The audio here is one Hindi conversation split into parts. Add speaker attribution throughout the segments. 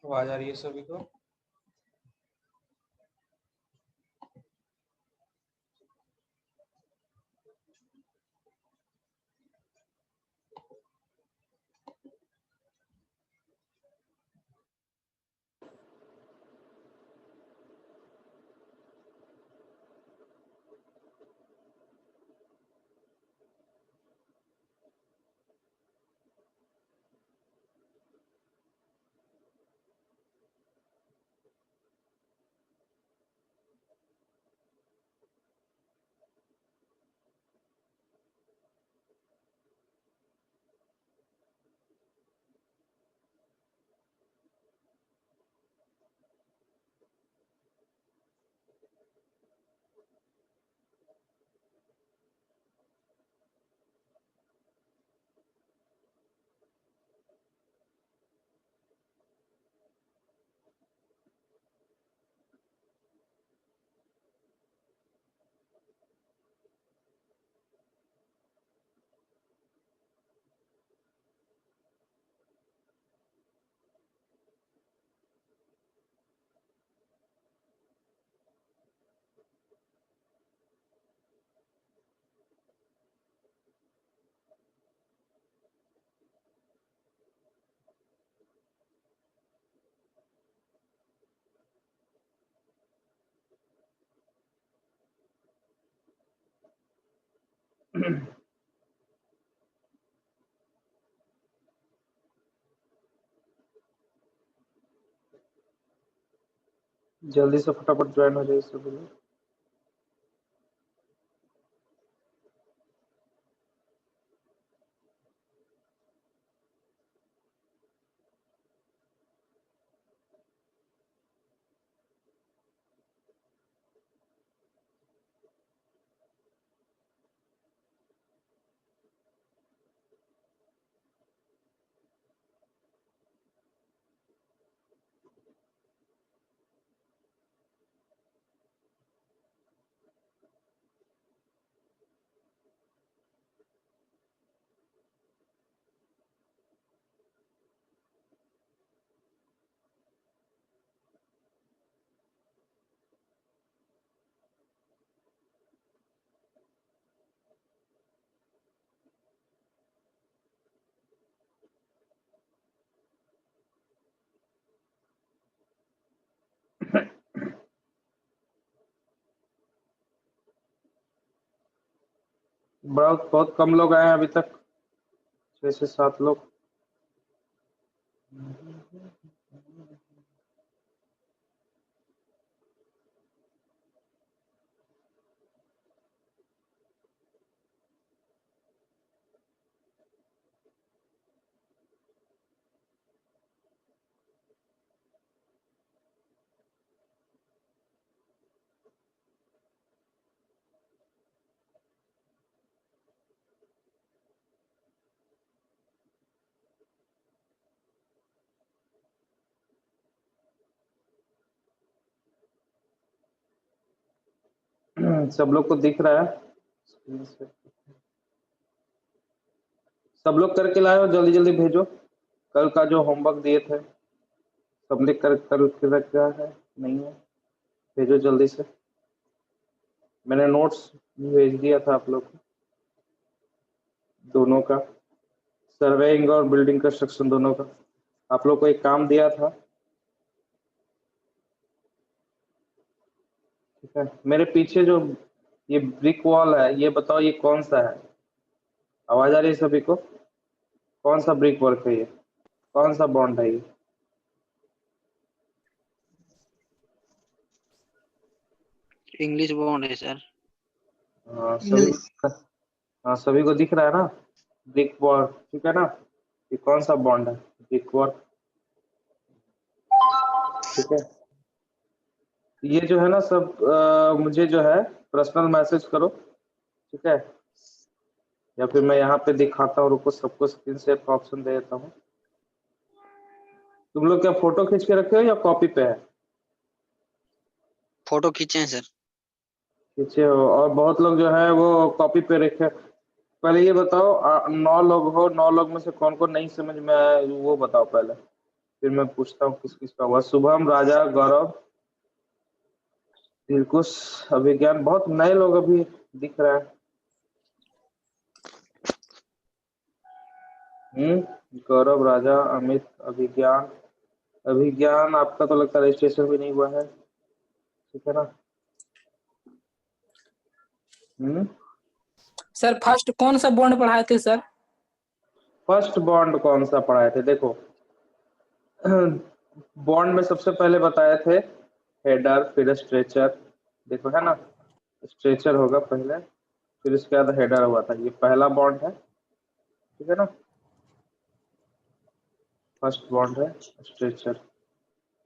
Speaker 1: आवाज आ रही है सभी को? जल्दी से फटाफट ज्वाइन हो जाइए सभी लोग। बहुत बहुत कम लोग आए हैं अभी तक, 6 से 7 लोग। सब लोग को दिख रहा है स्क्रीन से? सब लोग करके लाए हो, जल्दी जल्दी भेजो। कल का जो होमवर्क दिए थे सब लिख कर रखा है? नहीं है? भेजो जल्दी से। मैंने नोट्स भेज दिया था आप लोग को, दोनों का, सर्वेइंग और बिल्डिंग कंस्ट्रक्शन दोनों का। आप लोग को एक काम दिया था, ठीक है? मेरे पीछे जो ये ब्रिक वॉल है, ये बताओ ये कौन सा है? आवाज आ रही है सभी को? कौन सा ब्रिक वर्क है ये? कौन सा बॉन्ड है ये?
Speaker 2: इंग्लिश बॉन्ड है सर।
Speaker 1: हाँ सभी, हाँ सभी को दिख रहा है ना? ब्रिक वर्क, ठीक है ना? ये कौन सा बॉन्ड है? ब्रिक वर्क, ठीक है? ये जो है ना सब मुझे जो है पर्सनल मैसेज करो, ठीक है? या फिर मैं यहाँ पे दिखाता हूँ, रुको, सबको स्क्रीन शेयर का ऑप्शन दे देता हूँ। तुम लोग क्या फोटो खींच के रखे हो या कॉपी पे है?
Speaker 2: फोटो खींचे हैं सर।
Speaker 1: खींचे हो, और बहुत लोग जो है वो कॉपी पे रखे। पहले ये बताओ 9 लोग हो, 9 लोग में से कौन कौन नहीं समझ में आया वो बताओ पहले। फिर मैं पूछता हूँ किस किस का हुआ। शुभम, राजा, गौरव, दिलकुश, अभिज्ञान, बहुत नए लोग अभी दिख रहा है। गौरव, राजा, अमित, अभिज्ञान। अभिज्ञान आपका तो लगता है रजिस्ट्रेशन भी नहीं हुआ है, ठीक है ना?
Speaker 3: सर फर्स्ट कौन सा बॉन्ड पढ़ाए थे सर?
Speaker 1: फर्स्ट बॉन्ड कौन सा पढ़ाए थे? देखो बॉन्ड में सबसे पहले बताए थे हेडर, फिर स्ट्रेचर, देखो है ना, स्ट्रेचर होगा पहले, फिर उसके बाद हेडर हुआ था। ये पहला बॉन्ड है, ठीक है ना, फर्स्ट बॉन्ड है स्ट्रेचर,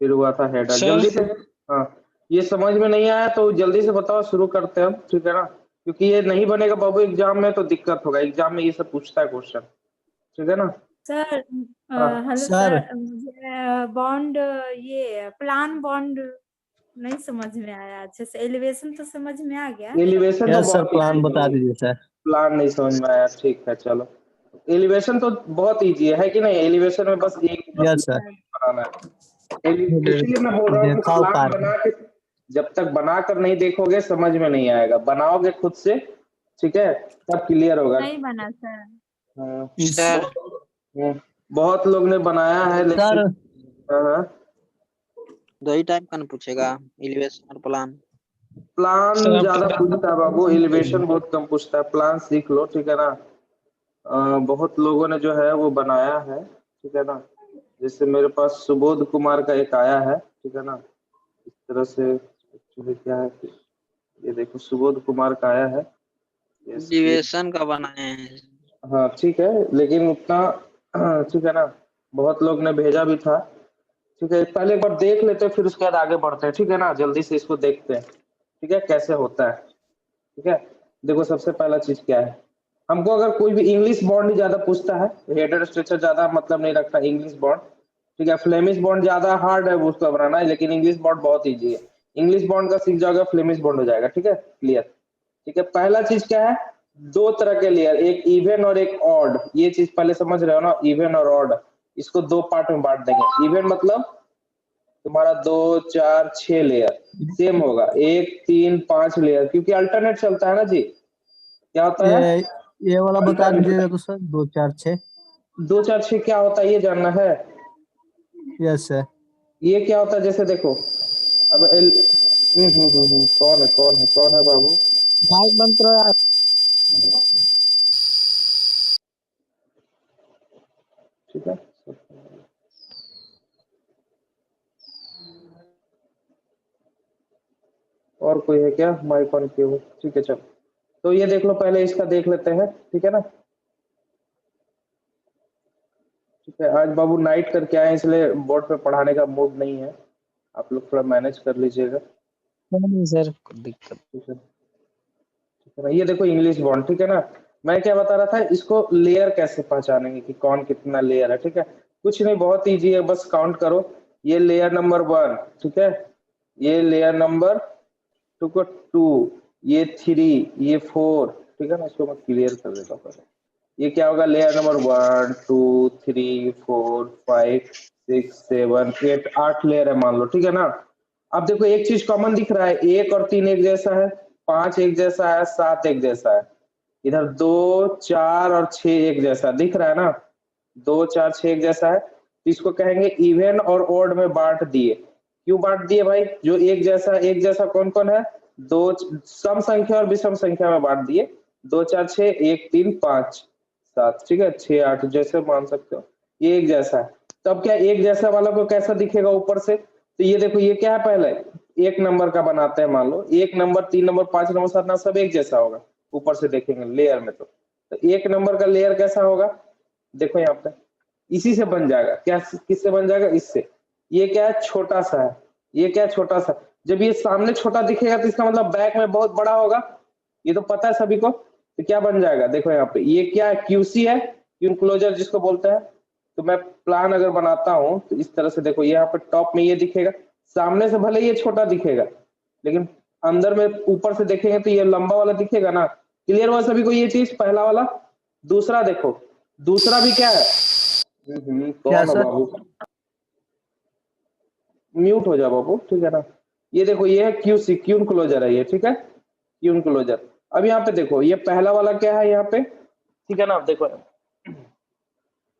Speaker 1: फिर हुआ था हेडर।
Speaker 3: सर
Speaker 1: जल्दी से, हाँ ये समझ में नहीं आया तो जल्दी से बताओ, शुरू करते हैं हम, ठीक है ना, क्योंकि ये नहीं बनेगा बाबू एग्जाम में तो दिक्कत होगा, एग्जाम में ये सब पूछता है क्वेश्चन, ठीक है ना?
Speaker 4: सर
Speaker 1: हाँ
Speaker 4: हेलो
Speaker 3: सर।
Speaker 4: सर, मुझे बॉन्ड ये प्लान बॉन्ड नहीं समझ में आया अच्छे से। एलिवेशन तो समझ में आ गया।
Speaker 1: एलिवेशन तो
Speaker 3: यस सर,
Speaker 1: बहुत
Speaker 3: प्लान
Speaker 1: easy
Speaker 3: बता
Speaker 1: है।
Speaker 3: दीजिए सर।
Speaker 1: प्लान नहीं समझ में आया, ठीक है चलो। एलिवेशन तो बहुत इजी है कि नहीं? एलिवेशन में बस एक
Speaker 3: यस सर।
Speaker 1: बनाना है। इसीलिए मैं बोल रहा हूँ कि
Speaker 3: देखा
Speaker 1: प्लान बना के, जब तक बनाकर नहीं देखोगे समझ में नहीं आएगा, बनाओगे खुद से, ठीक है, तब क्लियर होगा।
Speaker 4: नहीं बना सर।
Speaker 1: हाँ,
Speaker 2: सर
Speaker 1: बहुत लोग ने बनाया है लेकिन
Speaker 3: सर
Speaker 1: हाँ,
Speaker 2: दो ही टाइप का ना पूछेगा, एलिवेशन और प्लान।
Speaker 1: प्लान
Speaker 3: सर,
Speaker 1: ज्यादा पूछता है बाबू, एलिवेशन बहुत कम पूछता है। प्लान सीख लो, ठीक है ना? बहुत लोगों ने जो है वो बनाया है, ठीक है ना? जैसे मेरे पास सुबोध कुमार का एक आया है, ठीक है ना, इस तरह से। एक्चुअली क्या है कि ये देखो सुबोध कुमार का आया है। Yes, ये
Speaker 2: एलिवेशन का बनाए हैं।
Speaker 1: हाँ ठीक है, लेकिन उतना ठीक है ना, बहुत लोग ने भेजा भी था, ठीक है। पहले एक बार देख लेते हैं फिर उसके बाद आगे बढ़ते हैं, ठीक है ना? जल्दी से इसको देखते हैं, ठीक है, कैसे होता है, ठीक है। देखो सबसे पहला चीज क्या है, हमको अगर कोई भी इंग्लिश बॉन्ड ही ज्यादा पूछता है, हेडर स्ट्रक्चर ज्यादा मतलब नहीं रखता, इंग्लिश बॉन्ड, ठीक है। फ्लेमिश बॉन्ड ज्यादा हार्ड है उसको बनाना है, लेकिन इंग्लिश बॉन्ड बहुत इजी है। इंग्लिश बॉन्ड का सीख जाओगे, फ्लेमिश बॉन्ड हो जाएगा, ठीक है, क्लियर। ठीक है, पहला चीज क्या है, दो तरह के लेयर, एक इवन और एक ऑड। ये चीज पहले समझ रहे हो ना, इवन और ऑड, इसको दो पार्ट में बांट देंगे। इवन मतलब तुम्हारा 2 4 6 लेयर सेम होगा, 1 3 5 लेयर, क्योंकि अल्टरनेट चलता है ना जी। क्या होता है?
Speaker 3: ये वाला बता दीजिएगा तो सर, 2 4 6।
Speaker 1: 2 4 6 क्या होता है ये जानना है?
Speaker 3: Yes sir.
Speaker 1: ये क्या होता है, जैसे देखो, अब कौन है बाबू?
Speaker 3: माइक बंद करो यार।
Speaker 1: ठीक है, और कोई है क्या माइक ऑन किए हुए? ठीक है चलो, तो ये देख लो, पहले इसका देख लेते हैं, ठीक है ना? ठीक है, आज बाबू नाइट करके आए इसलिए बोर्ड पे पढ़ाने का मूड नहीं है, आप लोग थोड़ा मैनेज कर लीजिएगा,
Speaker 3: नहीं सर, कोई दिक्कत।
Speaker 1: ठीक है, ठीक है ना? ये देखो इंग्लिश बॉन्ड, ठीक है ना? मैं क्या बता रहा था, इसको लेयर कैसे पहचानेंगे कि कौन कितना लेयर है, ठीक है? कुछ नहीं, बहुत इजी है, बस काउंट करो। ये लेयर नंबर 1, ठीक है, ये लेयर नंबर 2, ये 3, ये 4, ठीक है ना? इसको मैं क्लियर कर देता हूँ पहले। ये क्या होगा, लेयर नंबर 1 2 3 4 5 6 7 8, 8 लेयर है मान लो, ठीक है ना? अब देखो एक चीज कॉमन दिख रहा है, 1 और 3 एक जैसा है, 5 एक जैसा है, 7 एक जैसा है, इधर 2 4 और 6 एक जैसा दिख रहा है ना, 2 4 6 एक जैसा है, तो इसको कहेंगे इवन और ओड में बांट दिए। क्यों बांट दिए भाई? जो एक जैसा कौन कौन है? दो सम संख्या और विषम संख्या में बांट दिए, 2 4 6 1 3 5 7, ठीक है, 6 8 जैसे मान सकते हो, ये एक जैसा है। तब क्या एक जैसा वाला को कैसा दिखेगा ऊपर से? तो ये देखो, ये क्या है, पहले एक नंबर का बनाते हैं, मान लो 1 नंबर 3 नंबर 5 नंबर 7 नंबर सब एक जैसा होगा, ऊपर से देखेंगे लेयर में। तो एक नंबर का लेयर कैसा होगा, देखो यहाँ पे, इसी से बन जाएगा, क्या किससे बन जाएगा? इससे। ये क्या है, छोटा सा है, ये क्या है, छोटा सा। जब ये सामने छोटा दिखेगा तो इसका मतलब बैक में बहुत बड़ा होगा, ये तो पता है सभी को। तो क्या बन जाएगा, देखो यहाँ पे, ये क्या है, क्यूसी है, क्यू क्लोजर जिसको बोलते हैं। तो मैं प्लान अगर बनाता हूँ तो इस तरह से, देखो यहाँ पे टॉप में ये दिखेगा, सामने से भले ये छोटा दिखेगा, लेकिन अंदर में ऊपर से देखेंगे तो ये लंबा वाला दिखेगा ना। क्लियर हुआ सभी को ये चीज, पहला वाला? दूसरा देखो, दूसरा भी क्या है,
Speaker 3: क्या
Speaker 1: कौन है
Speaker 3: सर?
Speaker 1: बाबू? म्यूट हो जाओ बाबू, ठीक है ना। ये देखो ये है क्यूसी, क्यून क्लोजर है ये, ठीक है, क्यून क्लोजर। अब यहाँ पे देखो ये पहला वाला क्या है यहाँ पे, ठीक है ना। देखो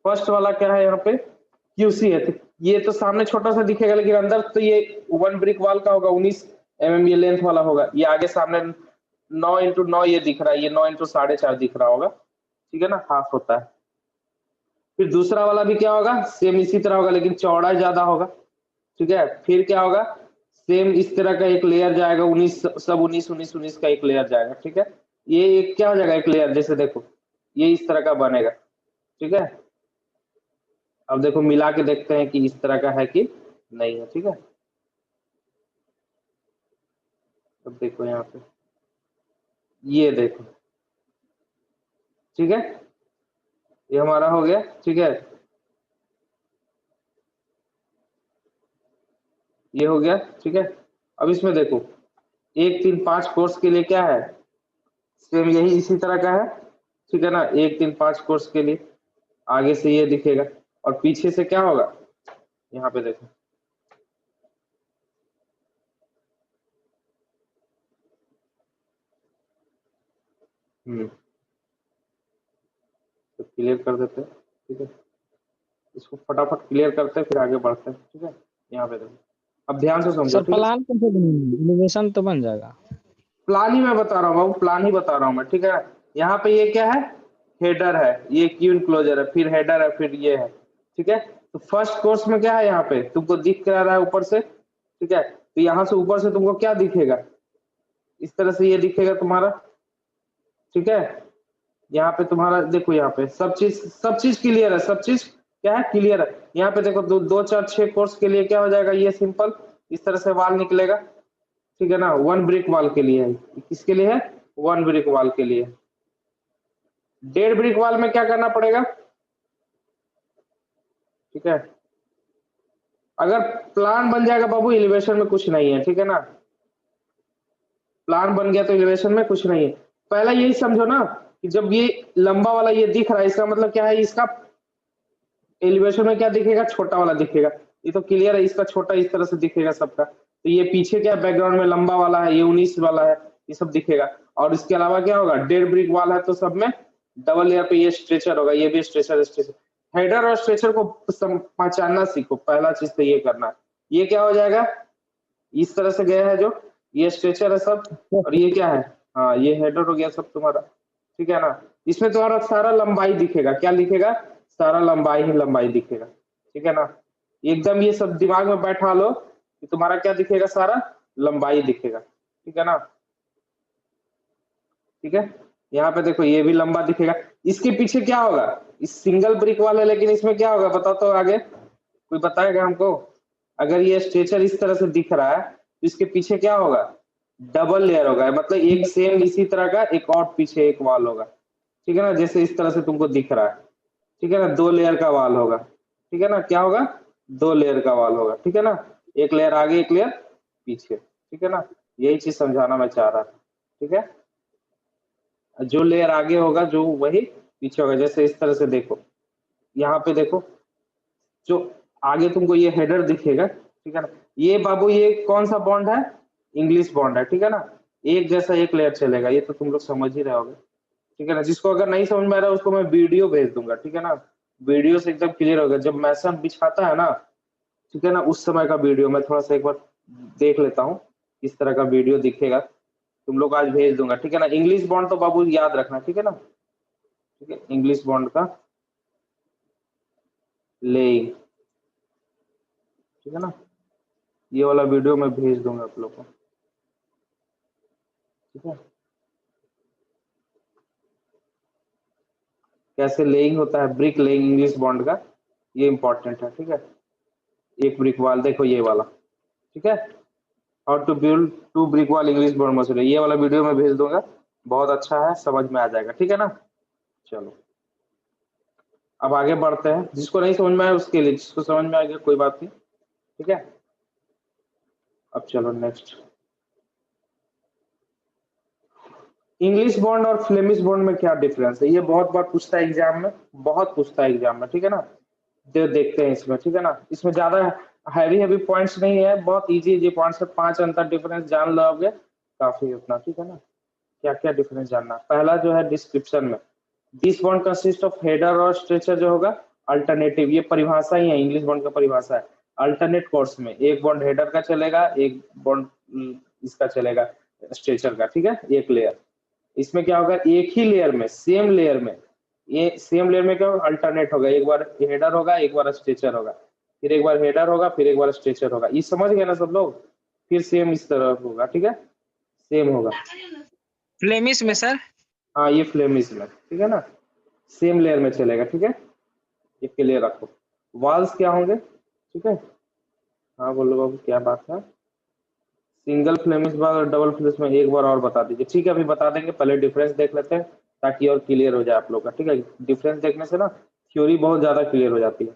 Speaker 1: फर्स्ट वाला क्या है यहाँ पे, क्यूसी है। ये तो सामने छोटा सा दिखेगा लेकिन अंदर तो ये 1 ब्रिक वॉल का होगा, 19 mm ये लेंथ वाला होगा। ये आगे सामने 9x9 ये दिख रहा है, ये 9x4.5 दिख रहा होगा, ठीक है ना, हाफ होता है। फिर दूसरा वाला भी क्या होगा, सेम इसी तरह होगा लेकिन चौड़ा ज्यादा होगा, ठीक है। फिर क्या होगा, सेम इस तरह का एक लेयर जाएगा, 19 सब 19 का एक लेयर जाएगा, ठीक है। ये एक क्या हो जाएगा, एक लेयर, जैसे देखो ये इस तरह का बनेगा, ठीक है। अब देखो मिला के देखते हैं कि इस तरह का है कि नहीं है, ठीक है। अब देखो यहाँ पे ये देखो, ठीक है, ये हमारा हो गया, ठीक है, ये हो गया, ठीक है। अब इसमें देखो 1 3 5 कोर्स के लिए क्या है, सेम यही इसी तरह का है, ठीक है ना। 1 3 5 कोर्स के लिए आगे से ये दिखेगा और पीछे से क्या होगा, यहाँ पे देखो तो क्लियर कर देते हैं, ठीक है। इसको फटाफट क्लियर करते हैं फिर आगे बढ़ते हैं, ठीक है। यहाँ पे देखो, अब ध्यान से समझो,
Speaker 3: सर
Speaker 1: ठीक है।
Speaker 3: प्लान कैसे बनेंगे, एलिवेशन तो बन जाएगा।
Speaker 1: प्लान ही मैं बता रहा हूँ बाबू, प्लान ही बता रहा हूँ मैं, ठीक है। यहाँ पे ये क्या है, हेडर है, ये क्यू क्लोजर है, फिर हेडर है, फिर ये है, ठीक है। तो फर्स्ट कोर्स में क्या है, यहाँ पे तुमको दिख रहा है ऊपर से, ठीक है। तो यहाँ से ऊपर से तुमको क्या दिखेगा, इस तरह से ये दिखेगा तुम्हारा, ठीक है। यहाँ पे तुम्हारा देखो, यहाँ पे सब चीज क्लियर है, सब चीज क्या है, क्लियर है। यहाँ पे देखो 2 4 6 कोर्स के लिए क्या हो जाएगा, ये सिंपल इस तरह से वाल निकलेगा, ठीक है ना। 1 ब्रिक वॉल के लिए है, किसके लिए है, 1 ब्रिक वॉल के लिए। 1.5 ब्रिक वॉल में क्या करना पड़ेगा, ठीक है। अगर प्लान बन जाएगा बाबू, एलिवेशन में कुछ नहीं है, ठीक है ना। प्लान बन गया तो एलिवेशन में कुछ नहीं है। पहला यही समझो ना कि जब ये लंबा वाला ये दिख रहा है, इसका मतलब क्या है, इसका एलिवेशन में क्या दिखेगा, छोटा वाला दिखेगा। ये तो क्लियर है, इसका छोटा इस तरह से दिखेगा सबका। तो ये पीछे क्या बैकग्राउंड में लंबा वाला है, ये 19 वाला है, ये सब दिखेगा। और इसके अलावा क्या होगा, 1.5 ब्रिक वॉल है तो सब में डबल लेयर पे ये स्ट्रेचर होगा, ये भी स्ट्रेचर। हेडर और स्ट्रेचर को पहचानना सीखो, पहला चीज तो ये करना है। ये क्या हो जाएगा, इस तरह से गया है जो, ये स्ट्रेचर है सब, और ये क्या है, हाँ ये हेडर हो गया सब तुम्हारा, ठीक है ना। इसमें तुम्हारा सारा लंबाई दिखेगा, क्या दिखेगा, सारा लंबाई ही लंबाई दिखेगा, ठीक है ना। एकदम ये सब दिमाग में बैठा लो कि तुम्हारा क्या दिखेगा, सारा लंबाई दिखेगा, ठीक है ना। ठीक है, यहाँ पे देखो ये भी लंबा दिखेगा। इसके पीछे क्या होगा, इस सिंगल ब्रिक वाला, लेकिन इसमें क्या होगा बताओ तो, आगे कोई बताएगा हमको। अगर ये स्ट्रेचर इस तरह से दिख रहा है तो इसके पीछे क्या होगा, डबल लेयर होगा, मतलब एक सेम इसी तरह का एक और पीछे एक वॉल होगा, ठीक है ना। जैसे इस तरह से तुमको दिख रहा है, ठीक है ना, 2 लेयर का वॉल होगा, ठीक है ना। क्या होगा, 2 लेयर का वॉल होगा, ठीक है ना। एक लेयर आगे एक लेयर पीछे, ठीक है ना। यही चीज समझाना मैं चाह रहा था, ठीक है। जो लेयर आगे होगा जो वही पीछे होगा, जैसे इस तरह से देखो, यहाँ पे देखो जो आगे तुमको ये हेडर दिखेगा, ठीक है ना। ये बाबू ये कौन सा बॉन्ड है, इंग्लिश बॉन्ड है, ठीक है ना। एक जैसा एक लेयर चलेगा, ये तो तुम लोग समझ ही रहे होगे, ठीक है ना। जिसको अगर नहीं समझ में आ रहा है उसको मैं वीडियो भेज दूंगा, ठीक है ना। वीडियो से एकदम क्लियर होगा, जब मैसन बिछाता है ना, ठीक है ना, उस समय का वीडियो मैं थोड़ा सा एक बार देख लेता हूँ, इस तरह का वीडियो दिखेगा, तुम लोग आज भेज दूंगा, ठीक है ना। इंग्लिश बॉन्ड तो बाबू याद रखना, ठीक है ना, ठीक है। इंग्लिश बॉन्ड का लेइंग, ठीक है ना, ये वाला वीडियो मैं भेज दूंगा आप लोग को, ठीक है। कैसे लेइंग होता है, ब्रिक लेइंग इंग्लिश बॉन्ड का, ये इंपॉर्टेंट है, ठीक है। एक ब्रिक वॉल देखो ये वाला, ठीक है। How to build 2 brick wall English bond masonry, ये वाला वीडियो मैं भेज दूंगा, बहुत अच्छा है, समझ में आ जाएगा, ठीक है ना। चलो अब आगे बढ़ते हैं, जिसको नहीं समझ में आया उसके लिए, जिसको समझ में आ गया कोई बात नहीं, ठीक है। अब चलो नेक्स्ट, इंग्लिश बॉन्ड और फ्लेमिश बॉन्ड में क्या डिफरेंस है, ये बहुत बार पूछता है एग्जाम में, बहुत पूछता है एग्जाम में, ठीक है ना। देखते हैं इसमें, ठीक है ना। इसमें ज्यादा हैवी पॉइंट्स नहीं है, बहुत इजी पॉइंट्स है। 5 अंतर डिफरेंस जान लोगे काफी उतना, ठीक है ना। क्या क्या डिफरेंस जानना, पहला जो है डिस्क्रिप्शन में, this bond consist of header और स्ट्रेचर जो होगा अल्टरनेटिव, ये परिभाषा ही है, इंग्लिश बॉन्ड का परिभाषा है। अल्टरनेट कोर्स में एक बॉन्ड हेडर का चलेगा, एक बॉन्ड इसका चलेगा स्ट्रेचर का, ठीक है, एक लेयर। इसमें क्या होगा, एक ही लेयर में, सेम लेयर में, ये सेम लेयर में क्या होगा, अल्टरनेट होगा, एक बार हेडर होगा, एक बार स्ट्रेचर होगा, फिर एक बार हेडर होगा, फिर एक बार स्ट्रेचर होगा। ये समझ गए ना सब लोग। फिर सेम इस तरह होगा, ठीक है, सेम होगा।
Speaker 3: फ्लेमिश में सर।
Speaker 1: हाँ ये फ्लेमिश में, ठीक है ना, सेम लेयर में चलेगा, ठीक है, ये क्लियर रखो। वाल्स क्या होंगे, ठीक है। हाँ बोलो बाबू क्या बात है। सिंगल फ्लेमिश बार और डबल फ्लेमिश में एक बार और बता दीजिए। ठीक है अभी बता देंगे, पहले डिफरेंस देख लेते हैं ताकि और क्लियर हो जाए आप लोग का, ठीक है। डिफरेंस देखने से ना थ्योरी बहुत ज्यादा क्लियर हो जाती है,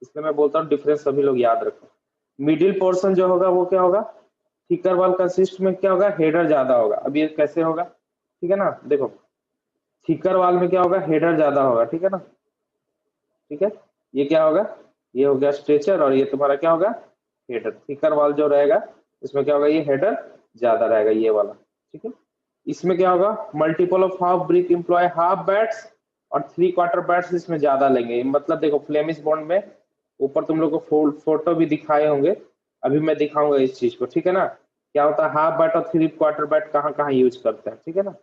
Speaker 1: इसलिए मैं बोलता हूँ डिफरेंस सभी लोग याद रखें। मिडिल पोर्शन जो होगा वो क्या होगा, थिकर वाल कंसिस्ट में क्या होगा, हेडर ज्यादा होगा। अब ये कैसे होगा, ठीक है ना, देखो थिकर वाल में क्या होगा, हेडर ज्यादा होगा, ठीक है ना, ठीक है। ये क्या होगा, ये हो गया स्ट्रेचर और ये तुम्हारा क्या होगा, हेडर। थिकर वाल जो रहेगा इसमें क्या होगा, ये हेडर ज्यादा रहेगा ये वाला, ठीक है। इसमें क्या होगा, multiple of half brick employ half bats और 3/4 बैट्स इसमें ज्यादा लेंगे। मतलब देखो फ्लेमिश बॉन्ड में ऊपर तुम लोग को फोटो भी दिखाए होंगे, अभी मैं दिखाऊंगा इस चीज को, ठीक है ना। क्या होता है हाफ बैट और 3/4 बैट कहाँ कहाँ यूज करते हैं, ठीक है ना।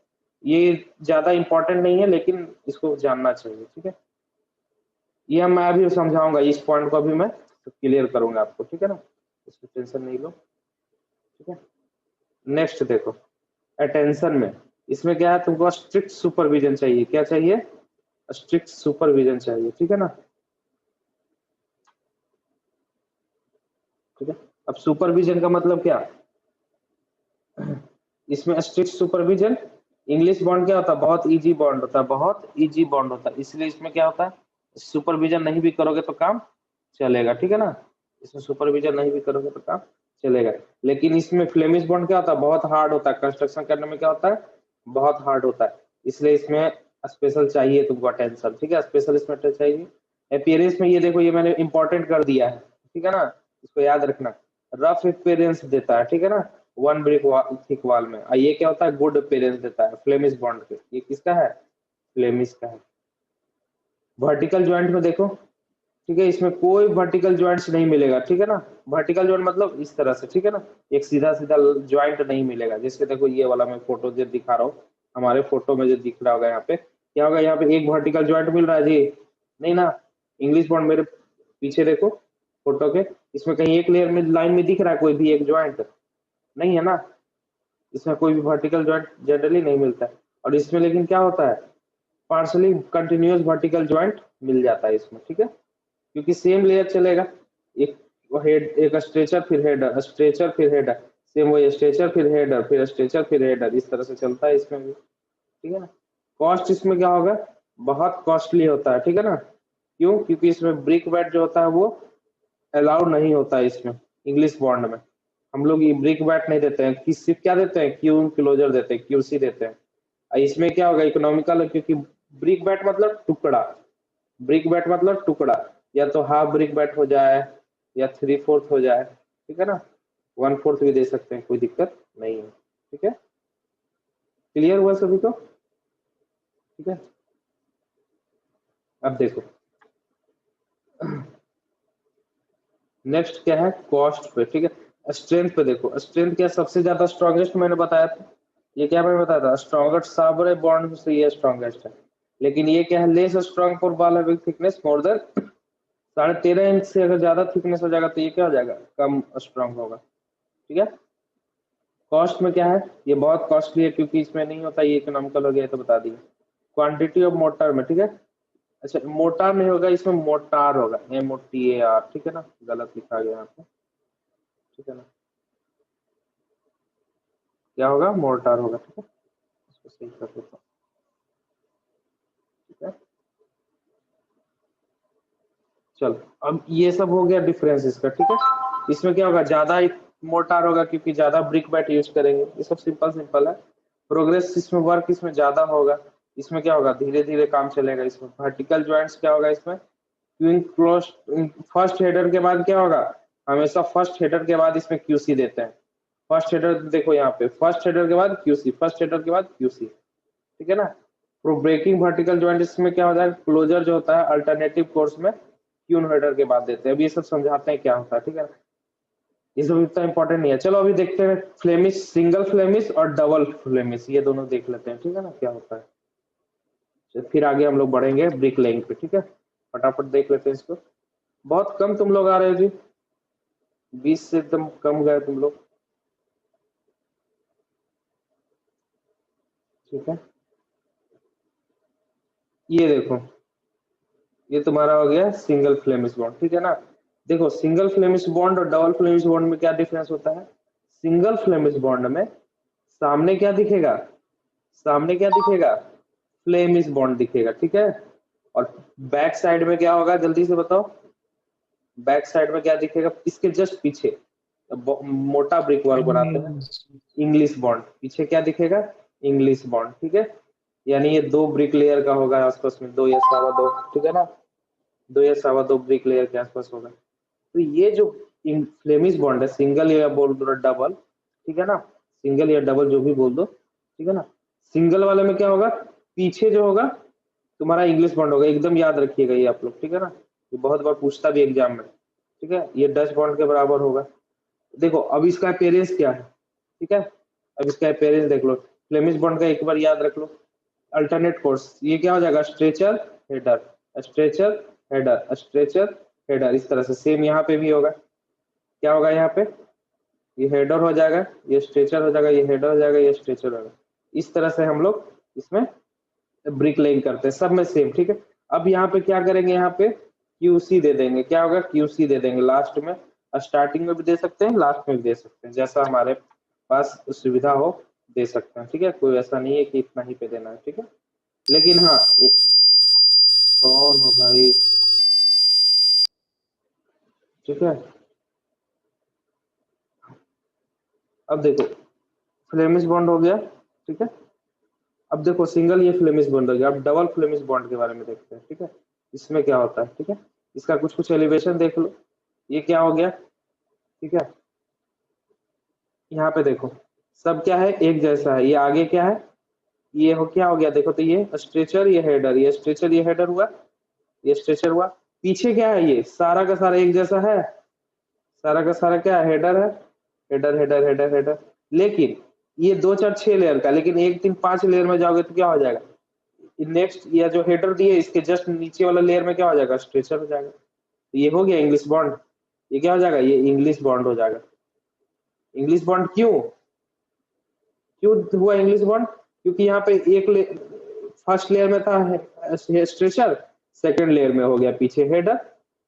Speaker 1: ये ज्यादा इंपॉर्टेंट नहीं है लेकिन इसको जानना चाहिए, ठीक है। ये मैं अभी समझाऊंगा, इस पॉइंट को अभी मैं क्लियर करूंगा आपको, ठीक है ना, इसकी टेंशन नहीं लो, ठीक है। नेक्स्ट देखो अटेंशन में, इसमें क्या है, तुमको स्ट्रिक्ट सुपरविजन चाहिए। क्या चाहिए, स्ट्रिक्ट सुपरविजन चाहिए, ठीक है ना, ठीक है। अब सुपरविजन का मतलब क्या, इसमें स्ट्रिक्ट सुपरविजन, इंग्लिश बॉन्ड क्या होता है, बहुत इजी बॉन्ड होता है, बहुत इजी बॉन्ड होता है, इसलिए इसमें क्या होता है, सुपरविजन नहीं भी करोगे तो काम चलेगा, ठीक है ना। इसमें सुपरविजन नहीं भी करोगे तो काम चलेगा। लेकिन इसमें फ्लेमिश बॉन्ड क्या होता है, बहुत हार्ड होता है, कंस्ट्रक्शन करने में क्या होता है, बहुत हार्ड होता है, इसलिए इसमें स्पेशल चाहिए तुमको अटेंशन, ठीक है, स्पेशल इसमें चाहिए। अपीयरेंस में ये देखो, ये मैंने इंपॉर्टेंट कर दिया है, ठीक है ना, इसको याद रखना। रफ अपीयरेंस देता है, ठीक है ना, वन ब्रिक थिक वॉल में। ये क्या होता है, गुड अपीयरेंस देता है फ्लेमिश बॉन्ड के। ये किसका है, फ्लेमिश का है। वर्टिकल ज्वाइंट में देखो, ठीक है, इसमें कोई वर्टिकल ज्वाइंट्स नहीं मिलेगा, ठीक है ना। वर्टिकल ज्वाइंट मतलब इस तरह से, ठीक है ना, एक सीधा सीधा ज्वाइंट नहीं मिलेगा। जैसे देखो ये वाला मैं फोटो जो दिखा रहा हूँ, हमारे फोटो में जो दिख रहा होगा यहाँ पे, क्या होगा, यहाँ पे एक वर्टिकल ज्वाइंट मिल रहा है जी, नहीं ना। इंग्लिश बॉन्ड मेरे पीछे देखो फोटो के, इसमें कहीं एक लेयर में लाइन में दिख रहा है कोई भी एक ज्वाइंट, नहीं है ना। इसमें कोई भी वर्टिकल ज्वाइंट जनरली नहीं मिलता है। और इसमें लेकिन क्या होता है, पार्शली कंटिन्यूअस वर्टिकल ज्वाइंट मिल जाता है इसमें, ठीक है, क्योंकि सेम लेयर चलेगा। एक हेड, एक स्ट्रेचर फिर हेडर, स्ट्रेचर फिर हेडर, सेम वही स्ट्रेचर फिर हेडर, फिर स्ट्रेचर फिर हेडर, इस तरह से चलता है इसमें भी, ठीक है ना। कॉस्ट इसमें क्या होगा, बहुत कॉस्टली होता है, ठीक है ना। क्यों, क्योंकि इसमें ब्रिक बैट जो होता है वो अलाउड नहीं होता है इसमें, इंग्लिश बॉन्ड में हम लोग ये ब्रिक बैट नहीं देते हैं, सिर्फ क्या देते हैं, क्यू क्लोजर देते हैं, क्यूसी देते हैं। इसमें क्या होगा, इकोनॉमिकल है, क्योंकि ब्रिक बैट मतलब टुकड़ा, ब्रिक बैट मतलब टुकड़ा, या तो हाफ ब्रिक बैट हो जाए या 3/4 हो जाए, ठीक है ना, 1/4 भी दे सकते हैं, कोई दिक्कत नहीं है, ठीक है। क्लियर हुआ सभी को, ठीक है। अब देखो नेक्स्ट क्या है, कॉस्ट पे, ठीक है। स्ट्रेंथ पे देखो, स्ट्रेंथ क्या सबसे ज्यादा स्ट्रॉन्गेस्ट मैंने बताया था, ये क्या मैंने बताया था, स्ट्रॉन्गेस्ट सारे बॉन्ड से ये स्ट्रॉन्गेस्ट है। लेकिन ये क्या है, less strong for ball having thickness more than 13.5 inch से अगर ज्यादा थिकनेस हो जाएगा तो ये क्या हो जाएगा, कम स्ट्रॉन्ग होगा, ठीक है। कॉस्ट में क्या है, ये बहुत कॉस्टली है क्योंकि इसमें नहीं होता, ये इकोनॉमिकल हो गया तो बता दिए। क्वांटिटी ऑफ मोटर में, ठीक है, अच्छा मोटार नहीं होगा, इसमें मोटार होगा, MOTAR, ठीक है ना, गलत लिखा गया यहाँ पे, ठीक है ना, क्या होगा, मोर्टार होगा, ठीक है, इसको सही कर देता हूँ, ठीक है। चलो अब ये सब हो गया डिफरेंस इसका, ठीक है। इसमें क्या होगा, ज्यादा मोटार होगा क्योंकि ज्यादा ब्रिक बैट यूज करेंगे, ये सब सिंपल सिंपल है। प्रोग्रेस इसमें वर्क इसमें ज्यादा होगा, इसमें क्या होगा, धीरे धीरे काम चलेगा। इसमें वर्टिकल ज्वाइंट्स क्या होगा, इसमें क्लोज फर्स्ट हेडर के बाद क्या होगा, हमेशा फर्स्ट हेडर के बाद इसमें क्यूसी देते हैं। फर्स्ट हेडर देखो यहाँ पे, फर्स्ट हेडर के बाद क्यूसी, फर्स्ट हेडर के बाद क्यूसी, ठीक है ना। प्रो ब्रेकिंग वर्टिकल जॉइंट इसमें क्या होता है, क्लोजर जो होता है अल्टरनेटिव कोर्स में क्यून हेडर के बाद देते हैं। अभी ये सब समझाते हैं क्या होता है, ठीक है। ये सब इतना इंपॉर्टेंट नहीं है। चलो अभी देखते हैं फ्लेमिश, सिंगल फ्लेमिश और डबल फ्लेमिश, ये दोनों देख लेते हैं, ठीक है ना, क्या होता है। फिर आगे हम लोग बढ़ेंगे ब्रिक लेइंग पे, ठीक है। फटाफट देख लेते हैं इसको। बहुत कम तुम लोग आ रहे हो जी, 20 से एकदम कम गए तुम लोग, ठीक है। ये देखो, ये तुम्हारा हो गया सिंगल फ्लेमिश बॉन्ड, ठीक है ना। देखो सिंगल फ्लेमिश बॉन्ड और डबल फ्लेमिश बॉन्ड में क्या डिफरेंस होता है। सिंगल फ्लेमिश बॉन्ड में सामने क्या दिखेगा, सामने क्या दिखेगा, फ्लेमिश बॉन्ड दिखेगा, ठीक है। और बैक साइड में क्या होगा, जल्दी से बताओ, बैक साइड में क्या दिखेगा, इसके जस्ट पीछे मोटा ब्रिक वॉल बनाते हैं, इंग्लिश बॉन्ड, पीछे क्या दिखेगा, इंग्लिश बॉन्ड, ठीक है। यानी ये 2 ब्रिक लेयर का होगा आसपास में, 2 या सवा 2, ठीक है ना, 2 या सवा 2 ब्रिक लेयर के आसपास होगा। तो ये जो फ्लेमिश बॉन्ड है, सिंगल या बोल दो डबल, ठीक है ना, सिंगल या डबल जो भी बोल दो, ठीक है ना। सिंगल वाले में क्या होगा, पीछे जो होगा तुम्हारा इंग्लिश बॉन्ड होगा, एकदम याद रखिएगा ये आप लोग, ठीक है ना। ये बहुत बार पूछता भी एग्जाम में, ठीक है। ये डच बॉन्ड के बराबर होगा। देखो अब इसका अपेयरेंस क्या है, ठीक है। अब इसका अपेयरेंस देख लो, फ्लेमिश बॉन्ड का एक बार याद रख लो, अल्टरनेट कोर्स, ये क्या हो जाएगा, stretcher header, stretcher header, stretcher header, इस तरह से सेम यहाँ पे भी होगा। क्या होगा यहाँ पे, ये हेडर हो जाएगा, ये स्ट्रेचर हो जाएगा, ये हेडर हो जाएगा, ये स्ट्रेचर होगा। इस तरह से हम लोग इसमें ब्रिक लेइंग करते हैं, सब में सेम, ठीक है। अब यहाँ पे क्या करेंगे, यहाँ पे क्यूसी दे देंगे, क्या होगा, क्यूसी दे देंगे लास्ट में, स्टार्टिंग में भी दे सकते हैं, लास्ट में भी दे सकते हैं, जैसा हमारे पास सुविधा हो दे सकते हैं, ठीक है। कोई ऐसा नहीं है कि इतना ही पे देना है, ठीक है। लेकिन हाँ, कौन हो भाई, ठीक है। अब देखो फ्लेमिश बॉन्ड हो गया, ठीक है। अब देखो सिंगल ये फ्लेमिश बॉन्ड हो गया, अब डबल फ्लेमिश बॉन्ड के बारे में देखते हैं, ठीक है। इसमें क्या होता है, ठीक है। इसका कुछ कुछ एलिवेशन देख लो, ये क्या हो गया, ठीक है। यहाँ पे देखो सब क्या है, एक जैसा है। ये आगे क्या है, ये हो क्या हो गया, देखो तो ये स्ट्रेचर, ये हेडर, ये स्ट्रेचर, ये हेडर हुआ, ये स्ट्रेचर हुआ। पीछे क्या है, ये सारा का सारा एक जैसा है, सारा का सारा क्या है, हेडर है, हेडर हेडर हेडर हेडर। लेकिन ये 2 4 6 लेयर का, लेकिन 1 3 5 लेयर में जाओगे तो क्या हो जाएगा, नेक्स्ट ये जो हेडर दिए इसके जस्ट नीचे वाला लेयर में क्या हो जाएगा, स्ट्रेचर हो जाएगा। तो ये हो गया इंग्लिश बॉन्ड, ये क्या हो जाएगा, ये इंग्लिश बॉन्ड हो जाएगा। इंग्लिश बॉन्ड क्यों क्यों हुआ इंग्लिश बॉन्ड, क्योंकि यहाँ पे एक फर्स्ट लेयर में था स्ट्रेचर, सेकंड लेयर में हो गया पीछे हेडर,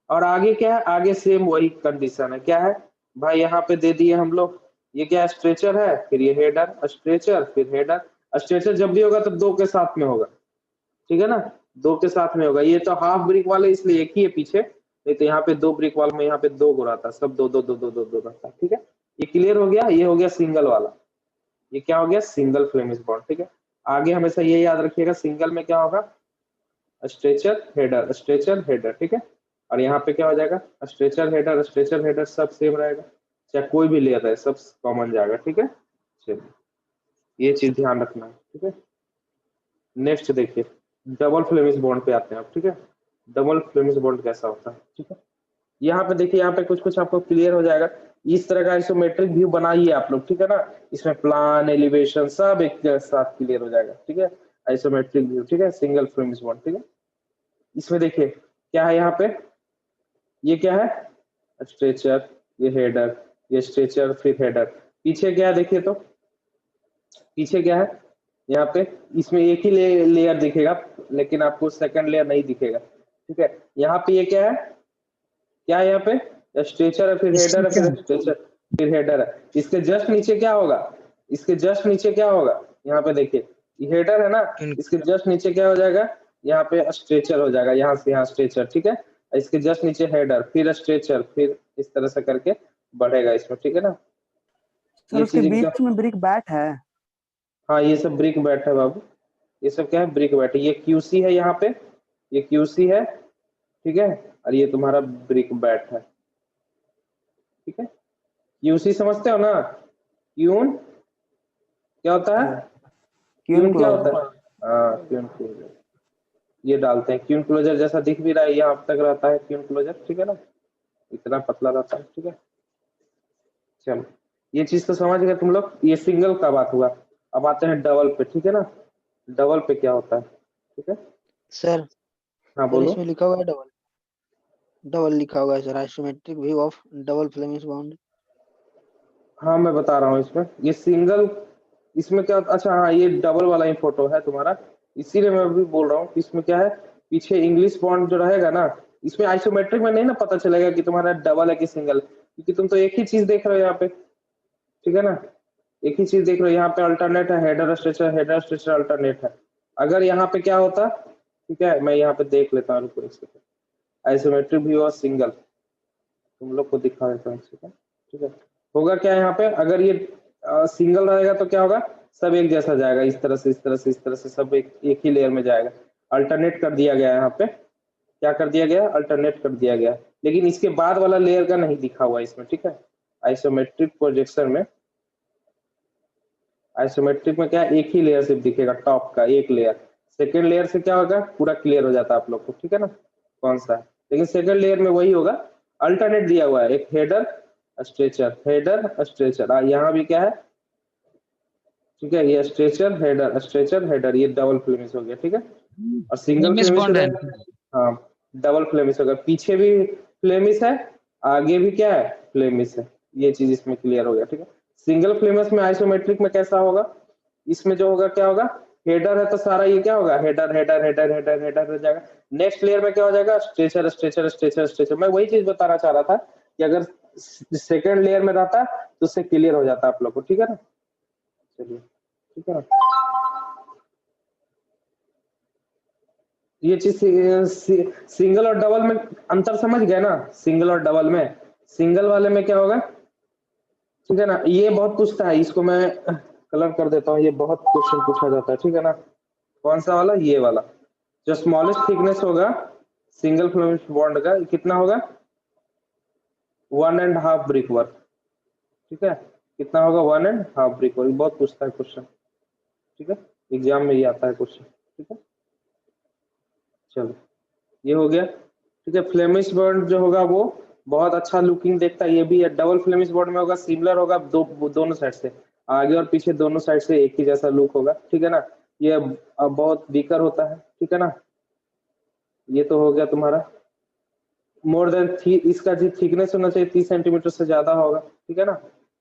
Speaker 1: और आगे क्या है, आगे सेम वही कंडीशन है, क्या है भाई, यहाँ पे दे दिए हम लोग, ये क्या स्ट्रेचर है, फिर ये हेडर, स्ट्रेचर फिर हेडर। स्ट्रेचर जब भी होगा तो 2 के साथ में होगा, ठीक है ना, 2 के साथ में होगा। ये तो हाफ ब्रिक वाले इसलिए एक ही है पीछे, नहीं तो यहाँ पे 2 ब्रिक वाल में यहाँ पे 2 को रहता, सब 2 2 2 2 2 2 रहता, ठीक है। ये क्लियर हो गया, ये हो गया सिंगल वाला, ये क्या हो गया, सिंगल फ्लेमिश बॉन्ड, ठीक है। आगे हमेशा ये याद रखिएगा, सिंगल में क्या होगा, स्ट्रेचर हेडर, स्ट्रेचर हेडर, ठीक है। और यहाँ पे क्या हो जाएगा, स्ट्रेचर हेडर, स्ट्रेचर हेडर सब सेम रहेगा, चाहे कोई भी लेयर है सब कॉमन जाएगा, ठीक है। चलिए ये चीज ध्यान रखना है, ठीक है। नेक्स्ट देखिए डबल फ्लेमिश बॉन्ड पे आते हैं आप, ठीक है। डबल फ्लेमिश बॉन्ड कैसा होता है, ठीक है। यहाँ पे देखिए, यहाँ पे कुछ कुछ आपको क्लियर हो जाएगा। इस तरह का आइसोमेट्रिक व्यू बनाइए आप लोग, ठीक है ना। इसमें प्लान एलिवेशन सब एक साथ क्लियर हो जाएगा, ठीक है। आइसोमेट्रिक व्यू, ठीक है, सिंगल फ्लेमिश बॉन्ड, ठीक है। इसमें देखिए क्या है, यहाँ पे ये क्या है, स्ट्रेचर, ये हेडर, ये स्ट्रेचर फिर हेडर। पीछे क्या है देखिए, तो पीछे क्या है, यहाँ पे इसमें एक ही लेयर दिखेगा, लेकिन आपको सेकंड लेयर नहीं दिखेगा, ठीक है। यहाँ पे ये क्या है, क्या है यहाँ पे, स्ट्रेचर है फिर हेडर है फिर स्ट्रेचर फिर हेडर है। इसके जस्ट नीचे क्या होगा, इसके जस्ट नीचे क्या होगा, यहाँ पे देखिए ये हेडर है ना, इसके जस्ट नीचे क्या हो जाएगा, यहाँ पे स्ट्रेचर हो जाएगा, यहाँ से यहाँ स्ट्रेचर, ठीक है। इसके जस्ट नीचे हेडर फिर स्ट्रेचर, फिर इस तरह से करके बढ़ेगा इसमें, ठीक है ना।
Speaker 5: सर उसके बीच में ब्रिक बैट है,
Speaker 1: हाँ ये सब ब्रिक बैट है बाबू, ये सब क्या है, ब्रिक बैट है। ये क्यूसी है, यहाँ पे ये क्यूसी है, ठीक है। और ये तुम्हारा ब्रिक बैट है, ठीक है। क्यूसी समझते हो ना, क्यून क्या होता है, क्यून क्या होता है, हाँ क्यून क्लोजर, ये डालते हैं। क्यून क्लोजर जैसा दिख भी रहा है, यहाँ तक रहता है क्यून क्लोजर, ठीक है ना, इतना पतला रहता है, ठीक है। चलो ये चीज तो समझ गए तुम लोग, ये सिंगल का बात हुआ। अब आते हैं डबल पे, ठीक है ना। डबल पे क्या होता है, ठीक है।
Speaker 2: सर
Speaker 1: हाँ
Speaker 2: सर
Speaker 1: बोलो।
Speaker 2: इसमें लिखा हुआ है डबल लिखा हुआ है sir, isometric view of double Flemish bond.
Speaker 1: हाँ मैं बता रहा हूँ, इसमें ये सिंगल, इसमें क्या, अच्छा हाँ ये डबल वाला ही फोटो है तुम्हारा, इसीलिए मैं भी बोल रहा हूँ कि इसमें क्या है, पीछे इंग्लिश बॉन्ड जो रहेगा ना, इसमें आइसोमेट्रिक में नहीं ना पता चलेगा कि तुम्हारा डबल है कि सिंगल, क्योंकि तुम तो एक ही चीज देख रहे हो यहाँ पे, ठीक है ना, एक ही चीज देख रहे हो। यहाँ पे अल्टरनेट है, हेडर स्ट्रेचर अल्टरनेट है। अगर यहाँ पे क्या होता, ठीक है, मैं यहाँ पे देख लेता हूँ, रुको एक सेकंड, आइसोमेट्रिक व्यू और सिंगल तुम लोग को दिखा देता हूँ, ठीक है। होगा क्या यहाँ पे, अगर ये सिंगल रहेगा तो क्या होगा, सब एक जैसा जाएगा, इस तरह से इस तरह से इस तरह से सब एक ही लेयर में जाएगा। अल्टरनेट कर दिया गया है यहाँ पे, क्या कर दिया गया, अल्टरनेट कर दिया गया, लेकिन इसके बाद वाला लेयर का नहीं दिखा हुआ इसमें, ठीक है। आइसोमेट्रिक प्रोजेक्शन में, आइसोमेट्रिक में क्या है, एक ही लेयर सिर्फ दिखेगा, टॉप का एक लेयर। सेकेंड लेयर से क्या होगा, पूरा क्लियर हो जाता है आप लोग को, ठीक है ना, कौन सा है। लेकिन सेकेंड लेयर में वही होगा, अल्टरनेट दिया हुआ है, एक हेडर स्ट्रेचर, यहाँ भी क्या है, ठीक है, ये स्ट्रेचर हेडर, ये डबल फ्लेमिश हो गया, ठीक है। और सिंगल
Speaker 3: फ्लेमिश
Speaker 1: फ्लेमिश
Speaker 3: बॉन्ड है।
Speaker 1: हाँ डबल फ्लेमिश होगा, पीछे भी फ्लेमिश है, आगे भी क्या है, फ्लेमिश है, ये चीज इसमें क्लियर हो गया, ठीक है। सिंगल फ्लेमिश में आइसोमेट्रिक में कैसा होगा, इसमें जो होगा क्या होगा, हेडर है तो सारा ये क्या होगा, हेडर हो जाएगा। नेक्स्ट लेयर में क्या हो जाएगा, स्ट्रेचर। मैं वही चीज बताना चाह रहा था कि अगर सेकेंड लेयर में रहता तो उससे क्लियर हो जाता आप लोग को, ठीक है ना। चलिए ठीक है ना, ये चीज सिंगल और डबल में अंतर समझ गए ना, सिंगल और डबल में, सिंगल वाले में क्या होगा, ठीक है ना, ये बहुत पूछता है, इसको मैं कलर कर देता हूँ, ये बहुत क्वेश्चन पूछा जाता है, ठीक है ना। कौन सा वाला, ये वाला, जो स्मॉलेस्ट थिकनेस होगा सिंगल फ्लेमिश बॉन्ड का, कितना होगा, 1.5 ब्रिक वर्क, ठीक है, कितना होगा, 1.5 ब्रिक वर्क, बहुत पूछता है क्वेश्चन, ठीक है, एग्जाम में ये आता है क्वेश्चन, ठीक है। चलो ये हो गया, ठीक है। फ्लेमिश बॉन्ड जो होगा वो बहुत अच्छा लुकिंग देखता है, ये भी है। डबल फ्लेमिश बॉन्ड में होगा, सिमिलर होगा, दोनों साइड से, आगे और पीछे दोनों साइड से एक ही जैसा लुक होगा, ठीक है ना। ये बहुत वीकर होता है, ठीक है ना। ये तो हो गया तुम्हारा, मोर देन इसका जो थिकनेस होना चाहिए 30 सेंटीमीटर से ज्यादा होगा, ठीक है ना।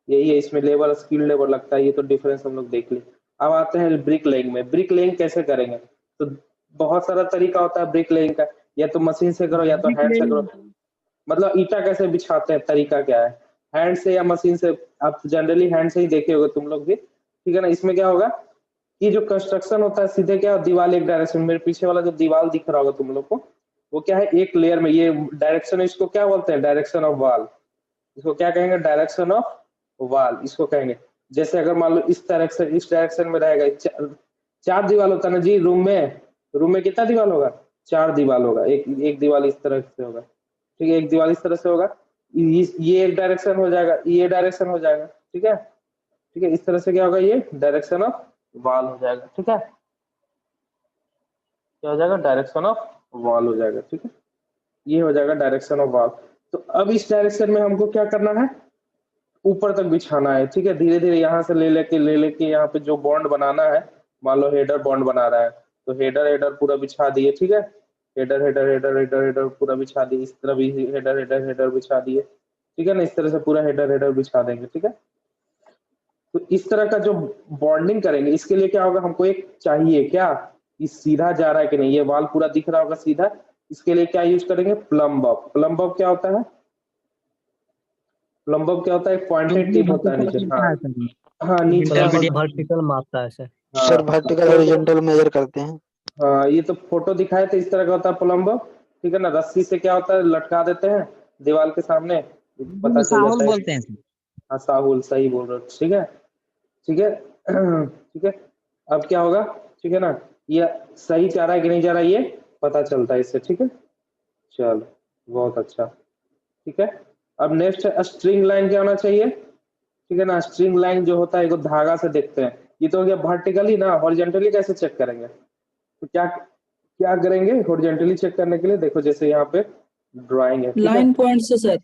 Speaker 1: यही है इसमें लेवल, स्किल लेवल लगता है, ये तो डिफरेंस हम लोग देख लिए। अब आते हैं ब्रिक लेइंग में। ब्रिक लेइंग कैसे करेंगे, तो बहुत सारा तरीका होता है ब्रिक लेइंग का, या तो मशीन से करो या तो हैंड से करो। मतलब ईटा कैसे बिछाते हैं, तरीका क्या है, हैंड से या मशीन से, आप जनरली हैंड से ही देखे होगे तुम लोग भी, ठीक है ना। इसमें क्या होगा कि जो कंस्ट्रक्शन होता है सीधे क्या, दीवार एक डायरेक्शन, मेरे पीछे वाला जो दीवार दिख रहा होगा तुम लोग को, वो क्या है, एक लेयर में, ये डायरेक्शन, इसको क्या बोलते हैं, डायरेक्शन ऑफ वाल, इसको क्या कहेंगे, डायरेक्शन ऑफ वाल इसको कहेंगे। जैसे अगर मान लो इस डायरेक्शन में रहेगा, चार दीवार होता है ना जी रूम में कितना दीवार होगा, चार दीवार होगा, एक दीवार इस तरह से होगा, ठीक है, एक दीवार इस तरह से होगा, ये एक डायरेक्शन हो जाएगा, ये डायरेक्शन हो जाएगा, ठीक है, ठीक है। इस तरह से क्या होगा, ये डायरेक्शन ऑफ वॉल हो जाएगा, ठीक है, क्या हो जाएगा, डायरेक्शन ऑफ वॉल हो जाएगा, ठीक है, ये हो जाएगा डायरेक्शन ऑफ वॉल। तो अब इस डायरेक्शन में हमको क्या करना है, ऊपर तक बिछाना है, ठीक है। धीरे धीरे यहाँ से ले लेके यहाँ पे जो बॉन्ड बनाना है, मान लो हेडर बॉन्ड बना रहा है, तो हेडर पूरा बिछा दिए, ठीक है, हेडर पूरा बिछा दिए, इस तरह भी हेडर बिछा दिए, ठीक है ना, इस तरह से पूरा हेडर बिछा देंगे, ठीक है। तो इस तरह का जो बॉन्डिंग करेंगे, इसके लिए क्या होगा, हमको एक चाहिए क्या, ये सीधा जा रहा है कि नहीं, ये वाल पूरा दिख रहा होगा सीधा, इसके लिए क्या यूज करेंगे, प्लम बॉब। प्लम बॉब क्या होता है, प्लम बॉब क्या होता है, एक पॉइंटेड टिप होता है नीचे, हाँ हाँ नीचे
Speaker 6: वर्टिकल मापता है ऐसे।
Speaker 2: सर वर्टिकल हॉरिजॉन्टल मेजर करते हैं।
Speaker 1: हाँ ये तो फोटो दिखाए थे, इस तरह का होता है प्लम बॉब, ठीक है ना। रस्सी से क्या होता है, लटका देते हैं दीवार के सामने, पता चल
Speaker 3: साहुल
Speaker 1: जाता है।
Speaker 3: बोलते हैं।
Speaker 1: हाँ साहुल, सही बोल रहे हो, ठीक है, ठीक है, ठीक है। अब क्या होगा, ठीक है ना, ये सही जा रहा है कि नहीं जा रहा है, ये पता चलता है इससे, ठीक है। चलो बहुत अच्छा, ठीक है। अब नेक्स्ट स्ट्रिंग लाइन क्या होना चाहिए, ठीक है ना। स्ट्रिंग लाइन जो होता है एक धागा से देखते हैं, ये तो हो गया वर्टिकली ना, हॉरिजॉन्टली कैसे चेक करेंगे, तो क्या क्या करेंगे हॉरिजॉन्टली चेक करने के लिए, देखो जैसे यहाँ पे ड्राइंग है, ठीक है।
Speaker 5: लाइन पॉइंट से सर।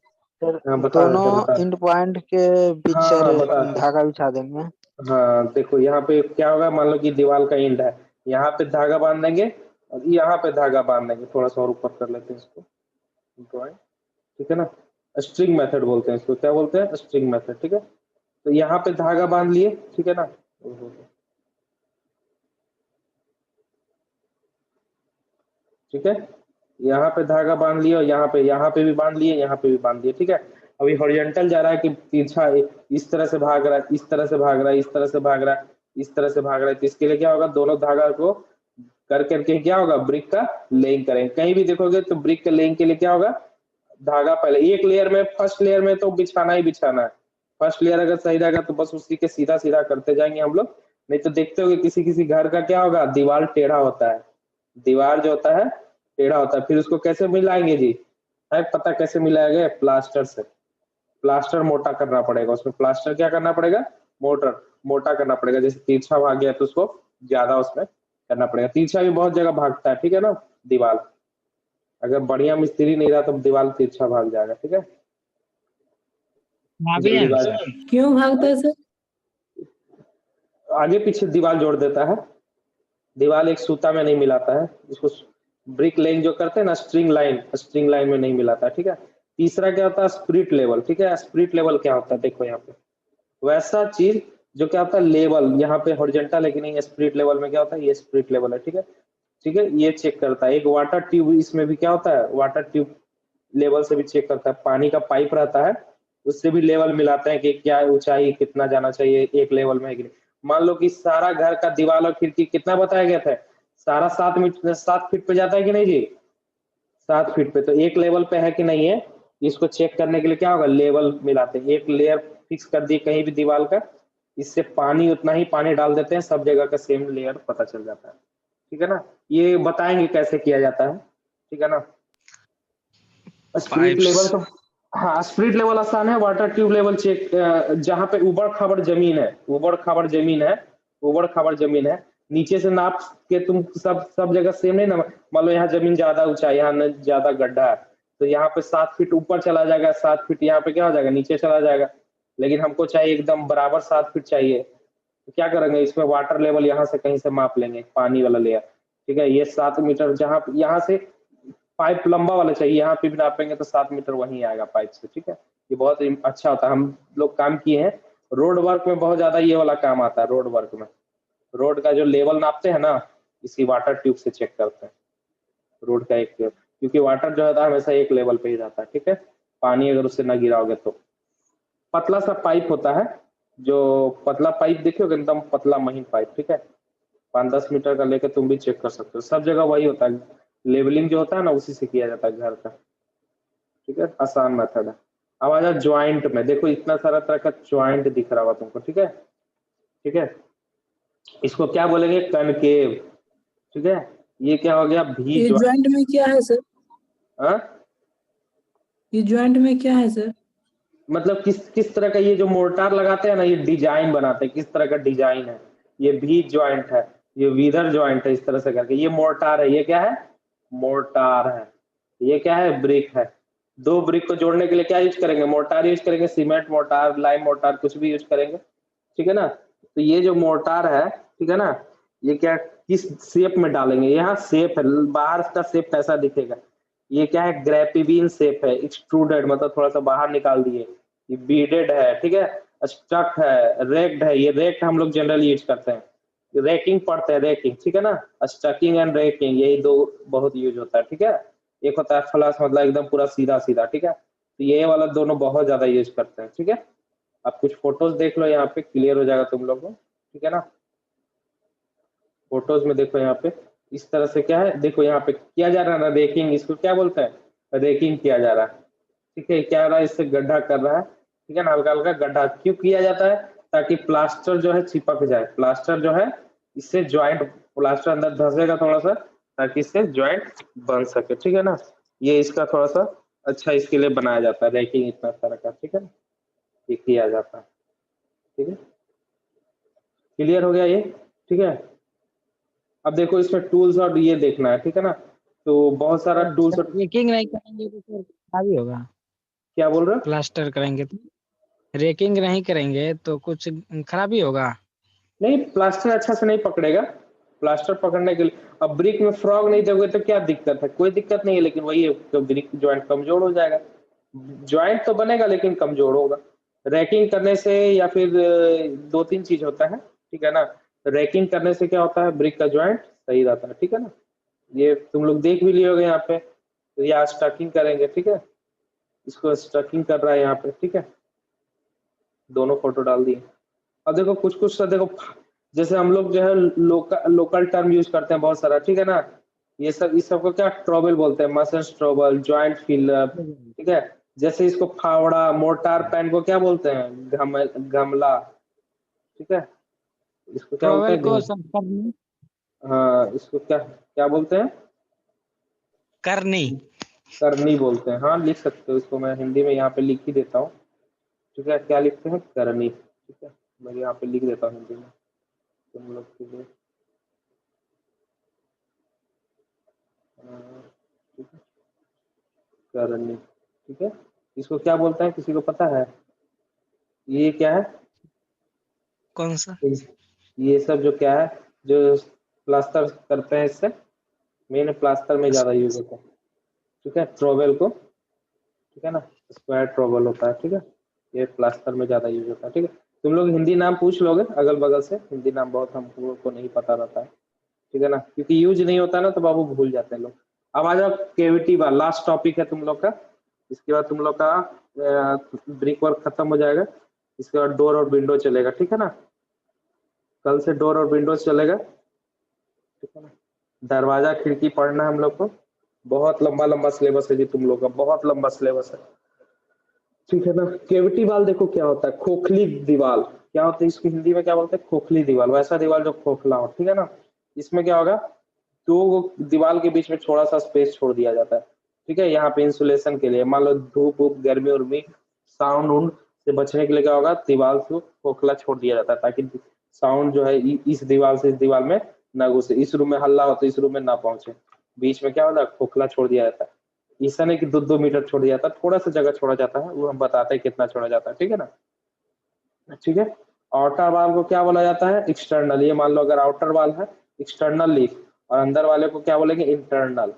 Speaker 2: सर
Speaker 1: हाँ बता देते
Speaker 2: दोनों
Speaker 1: बता
Speaker 2: एंड पॉइंट के बीच
Speaker 1: हाँ
Speaker 2: सर
Speaker 1: बता देते।
Speaker 2: धागा बिछा देंगे।
Speaker 1: हाँ देखो यहाँ पे क्या होगा, मान लो कि दीवार का एंड है, यहाँ पे धागा बांध देंगे और यहाँ पे धागा बांध देंगे, थोड़ा सा और ऊपर कर लेते हैं इसको ड्राइंग, ठीक है ना। स्ट्रिंग मेथड बोलते हैं इसको, क्या बोलते हैं, स्ट्रिंग मेथड, ठीक है। तो यहाँ पे धागा बांध लिए, ठीक है ना। ठीक है, यहाँ पे धागा बांध लिया और यहाँ पे भी बांध लिए, यहाँ पे भी बांध दिए, ठीक है। अभी हॉरिजॉन्टल जा रहा है कि तिरछा इस तरह से भाग रहा है, इस तरह से भाग रहा है, इस तरह से भाग रहा है, इस तरह से भाग रहा है, तो इसके लिए क्या होगा, दोनों धागा को कर करके क्या होगा, ब्रिक का लेइंग करेंगे। कहीं भी देखोगे तो ब्रिक के लेइंग के लिए क्या होगा, धागा पहले एक लेयर में, फर्स्ट लेयर में तो बिछाना ही बिछाना है। फर्स्ट लेयर अगर सही रहेगा तो बस उसी के सीधा सीधा करते जाएंगे हम लोग। नहीं तो देखते होगे किसी किसी घर का क्या होगा, दीवार टेढ़ा होता है, दीवार जो होता है टेढ़ा होता है, फिर उसको कैसे मिलाएंगे जी, है पता कैसे मिलाएंगे, प्लास्टर से। प्लास्टर मोटा करना पड़ेगा, उसमें प्लास्टर क्या करना पड़ेगा, मोटा करना पड़ेगा। जैसे तिरछा भाग गया तो उसको ज्यादा उसमें करना पड़ेगा। तिरछा भी बहुत जगह भागता है, ठीक है ना, दीवार अगर बढ़िया मिस्त्री नहीं रहा तो दीवार तिरछा भाग जाएगा, ठीक है। जल्दी भाग,
Speaker 5: क्यों भागता है सर?
Speaker 1: आगे पीछे दीवार जोड़ देता है, दीवार एक सूता में नहीं मिलाता है, इसको ब्रिक लेइंग जो करते हैं ना, स्ट्रिंग लाइन में नहीं मिलाता, ठीक है। तीसरा क्या होता है, स्पिरिट लेवल, ठीक है। स्पिरिट लेवल क्या होता है, देखो यहाँ पे वैसा चीज जो क्या होता है, लेवल यहाँ पे हॉरिजॉन्टल है कि नहीं, स्पिरिट लेवल में क्या होता है, ये स्पिरिट लेवल है, ठीक है। ठीक है, ये चेक करता है। एक वाटर ट्यूब, इसमें भी क्या होता है, वाटर ट्यूब लेवल से भी चेक करता है। पानी का पाइप रहता है, उससे भी लेवल मिलाते हैं कि क्या ऊंचाई कितना जाना चाहिए एक लेवल में है कि नहीं। मान लो कि सारा घर का दीवार और खिड़की कितना बताया गया था, सारा 7 फीट पे जाता है कि नहीं जी, 7 फीट पे, तो एक लेवल पे है कि नहीं है, इसको चेक करने के लिए क्या होगा, लेवल मिलाते हैं। एक लेयर फिक्स कर दी कहीं भी दीवार का, इससे पानी उतना ही पानी डाल देते हैं, सब जगह का सेम लेयर पता चल जाता है, ठीक है ना। ये बताएंगे कैसे किया जाता है, ठीक है ना। स्पिरिट लेवल तो हाँ, स्पिरिट लेवल आसान है। वाटर ट्यूब लेवल चेक, जहाँ पे उबड़ खाबड़ जमीन है, नीचे से नाप के तुम सब जगह सेम नहीं ना। मान लो यहाँ जमीन ज्यादा ऊंचाई, यहाँ ज्यादा गड्ढा है, तो यहाँ पे 7 फीट ऊपर चला जाएगा, 7 फीट यहाँ पे क्या हो जाएगा, नीचे चला जाएगा। लेकिन हमको चाहिए एकदम बराबर 7 फीट चाहिए, तो क्या करेंगे, इसमें वाटर लेवल यहाँ से कहीं से माप लेंगे, पानी वाला लेयर, ठीक है। ये 7 मीटर, जहाँ यहाँ से पाइप लंबा वाला चाहिए, यहाँ पे भी नापेंगे तो 7 मीटर वहीं आएगा पाइप से, ठीक है। ये बहुत अच्छा होता है, हम लोग काम किए हैं रोड वर्क में, बहुत ज्यादा ये वाला काम आता है। रोड वर्क में रोड का जो लेवल नापते हैं ना, इसी वाटर ट्यूब से चेक करते हैं रोड का एक, क्योंकि वाटर जो है हमेशा एक लेवल पे ही रहता है, ठीक है। पानी अगर उससे ना गिराओगे तो। पतला सा पाइप होता है, जो पतला पाइप देखोगे, एकदम पतला महीन पाइप, ठीक है। 5-10 मीटर का लेकर तुम भी चेक कर सकते हो, सब जगह वही होता है। लेवलिंग जो होता है ना, उसी से किया जाता है घर का, ठीक है। आसान मेथड है। अब आ जाओ ज्वाइंट में, देखो इतना सारा तरह का ज्वाइंट दिख रहा होगा तुमको, ठीक है, ठीक है। इसको क्या बोलेंगे, कनकेव, ठीक है। ये क्या हो गया, भी
Speaker 5: ये ज्वाइंट में क्या है सर?
Speaker 1: हाँ?
Speaker 5: ये ज्वाइंट में क्या है सर?
Speaker 1: मतलब किस तरह का, ये जो मोर्टार लगाते हैं ना, ये डिजाइन बनाते हैं, किस तरह का डिजाइन है। ये भी ज्वाइंट है, ये वीदर ज्वाइंट है, इस तरह से करके। ये मोर्टार है, ये क्या है, मोर्टार है। ये क्या है, ब्रिक है। दो ब्रिक को जोड़ने के लिए क्या यूज करेंगे, मोर्टार यूज करेंगे, सीमेंट मोर्टार, लाइम मोर्टार, कुछ भी यूज करेंगे, ठीक है ना। तो ये जो मोर्टार है, ठीक है ना, ये क्या किस शेप में डालेंगे, यहाँ शेप है, बाहर का शेप कैसा दिखेगा, ये क्या है, ग्रेपिवीन शेप है। एक्सट्रूडेड मतलब थोड़ा सा बाहर निकाल दिए। ये बीडेड है, ठीक है। स्टक है, रेक्ड है। ये रेक्ड हम लोग जनरली यूज करते हैं, रेकिंग पढ़ते हैं, रेकिंग, ठीक है ना। स्टकिंग एंड रेकिंग, यही दो बहुत यूज होता है, ठीक है। एक होता है फ्लश, मतलब एकदम पूरा सीधा सीधा, ठीक है। तो ये वाला दोनों बहुत ज्यादा यूज करते हैं, ठीक है। आप कुछ फोटोज देख लो, यहाँ पे क्लियर हो जाएगा तुम लोग को, ठीक है ना। फोटोज में देखो, यहाँ पे इस तरह से क्या है, देखो यहाँ पे किया जा रहा है ना, रेकिंग, इसको क्या बोलते हैं, रेकिंग किया जा रहा है, ठीक है। क्या हो रहा है, इससे गड्ढा कर रहा है, ठीक है ना, हल्का हल्का गड्ढा। क्यों किया जाता है, ताकि प्लास्टर जो है चिपक जाए, प्लास्टर जो है इससे ज्वाइंट, प्लास्टर अंदर धंसेगा थोड़ा सा, ताकि इससे ज्वाइंट बन सके, ठीक है ना। ये इसका थोड़ा सा अच्छा इसके लिए बनाया जाता है रैकिंग इतना तरह का, ठीक है ना, ये किया जाता है, ठीक है, क्लियर हो गया ये, ठीक है। अब देखो इसमें टूल्स और ये देखना है, ठीक है ना, तो बहुत सारा टूल्स और
Speaker 3: रेकिंग नहीं करेंगे तो फिर खराबी होगा।
Speaker 1: क्या बोल रहे हो?
Speaker 3: प्लास्टर करेंगे तो रेकिंग नहीं करेंगे तो कुछ खराबी होगा।
Speaker 1: नहीं प्लास्टर अच्छा से नहीं पकड़ेगा, प्लास्टर पकड़ने के लिए अब ब्रिक में फ्रॉग नहीं दोगे तो क्या दिक्कत है, कोई दिक्कत नहीं है, लेकिन वही है तो ब्रिक ज्वाइंट कमजोर हो जाएगा, ज्वाइंट तो बनेगा लेकिन कमजोर होगा। रैकिंग करने से या फिर 2-3 चीज होता है, ठीक है ना, रैकिंग करने से क्या होता है ब्रिक का ज्वाइंट सही रहता है, ठीक है ना, ये तुम लोग देख भी लिए होगे यहाँ पे, तो ये आज स्टकिंग करेंगे, ठीक है, इसको स्टकिंग कर रहा है यहाँ पे, ठीक है, दोनों फोटो डाल दिए। अब देखो कुछ कुछ तो देखो, जैसे हम लोग जो है लोकल टर्म यूज करते हैं बहुत सारा, ठीक है ना, ये सब इस सबको क्या ट्रबल बोलते हैं, मसल ट्रबल, जॉइंट फिलअप, ठीक है, जैसे इसको फावड़ा, मोर्टार पैन को क्या बोलते हैं, गमला, ठीक है, इसको क्या बोलते
Speaker 3: ट्रॉवेल को
Speaker 1: हैं,
Speaker 3: सब करनी
Speaker 1: हाँ इसको क्या क्या बोलते हैं,
Speaker 3: करनी
Speaker 1: करनी बोलते हैं, हाँ लिख सकते हो इसको, मैं हिंदी में यहाँ पे लिख ही देता हूँ, ठीक है, क्या लिखते हैं, करनी, ठीक है, मैं यहाँ पे लिख देता हूँ हिंदी में तुम लोग के लिए, ठीक है, करनी, ठीक है, इसको क्या बोलते हैं, किसी को पता है, ये क्या है,
Speaker 3: कौन सा?
Speaker 1: ये सब जो क्या है, जो प्लास्टर करते हैं इससे, मेन प्लास्टर में ज्यादा यूज होता है, ठीक है, ट्रोवेल को, ठीक है ना, स्क्वायर ट्रोवेल होता है, ठीक है, ये प्लास्टर में ज्यादा यूज होता है, ठीक है, तुम लोग हिंदी नाम पूछ लोगे अगल बगल से, हिंदी नाम बहुत हम लोगों को नहीं पता रहता है, ठीक है ना, क्योंकि यूज नहीं होता ना तो बाबू भूल जाते हैं लोग। अब आ जाओ केविटी वाल, लास्ट टॉपिक है तुम लोग का, इसके बाद तुम लोग का ब्रिक वर्क खत्म हो जाएगा, इसके बाद डोर और विंडो चलेगा, ठीक है ना, कल से डोर और विंडो चलेगा, ठीक है ना, दरवाजा खिड़की पढ़ना है हम लोग को, बहुत लंबा लंबा सिलेबस है जी तुम लोग का, बहुत लंबा सिलेबस है, ठीक है ना। केविटी वाल देखो क्या होता है, खोखली दीवार, क्या होता है इसकी हिंदी में क्या बोलते हैं, खोखली दीवार, वैसा दीवार जो खोखला हो, ठीक है ना, इसमें क्या होगा, दो दीवार के बीच में थोड़ा सा स्पेस छोड़ दिया जाता है, ठीक है, यहाँ पे इंसुलेशन के लिए, मान लो धूप वूप गर्मी उर्मी साउंड उंड से बचने के लिए क्या होगा, दीवार को खोखला छोड़ दिया जाता है, ताकि साउंड जो है इस दीवार से इस दीवार में ना घुसे, इस रूम में हल्ला हो तो इस रूम में ना पहुंचे, बीच में क्या होता है, खोखला छोड़ दिया जाता है, ऐसा नहीं कि 2-2 मीटर छोड़ दिया जाता है, थोड़ा सा जगह छोड़ा जाता है, वो हम बताते हैं कितना छोड़ा जाता है, ठीक है ना, ठीक है। आउटर वाल को क्या बोला जाता है, एक्सटर्नल, ये मान लो अगर आउटर वाल है एक्सटर्नल लीफ, और अंदर वाले को क्या बोलेंगे, इंटरनल,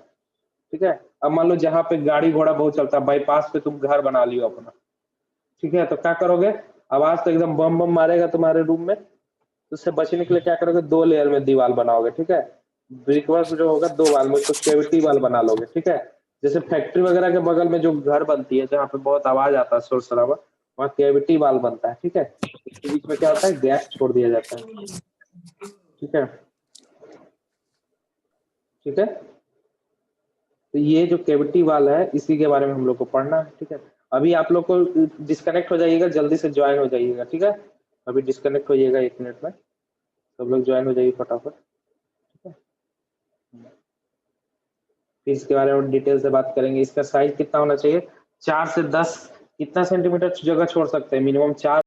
Speaker 1: ठीक है। अब मान लो जहाँ पे गाड़ी घोड़ा बहुत चलता है, बाईपास पे तुम घर बना लियो अपना, ठीक है, तो क्या करोगे, आवाज तो एकदम बम बम मारेगा तुम्हारे रूम में, तो उससे बचने के लिए क्या करोगे, 2 लेयर में दीवार बनाओगे, ठीक है, ब्रिक वर्क जो होगा 2 वाल में, उसको केविटी वाल बना लोगे, ठीक है, जैसे फैक्ट्री वगैरह के बगल में जो घर बनती है जहाँ पे बहुत आवाज आता है, शोर शराबा, वहाँ केविटी वाल बनता है, ठीक है, इसके बीच में क्या होता है, गैस छोड़ दिया जाता है, ठीक है, ठीक है, तो ये जो केविटी वाल है इसी के बारे में हम लोग को पढ़ना है, ठीक है। अभी आप लोग को डिस्कनेक्ट हो जाइएगा, जल्दी से ज्वाइन हो जाइएगा, ठीक है, अभी डिस्कनेक्ट होइएगा 1 मिनट में, सब लोग ज्वाइन हो जाइए फटाफट, ठीक है, फिर इसके बारे में डिटेल से बात करेंगे, इसका साइज कितना होना चाहिए, 4 से 10 कितना सेंटीमीटर जगह छोड़ सकते हैं, मिनिमम 4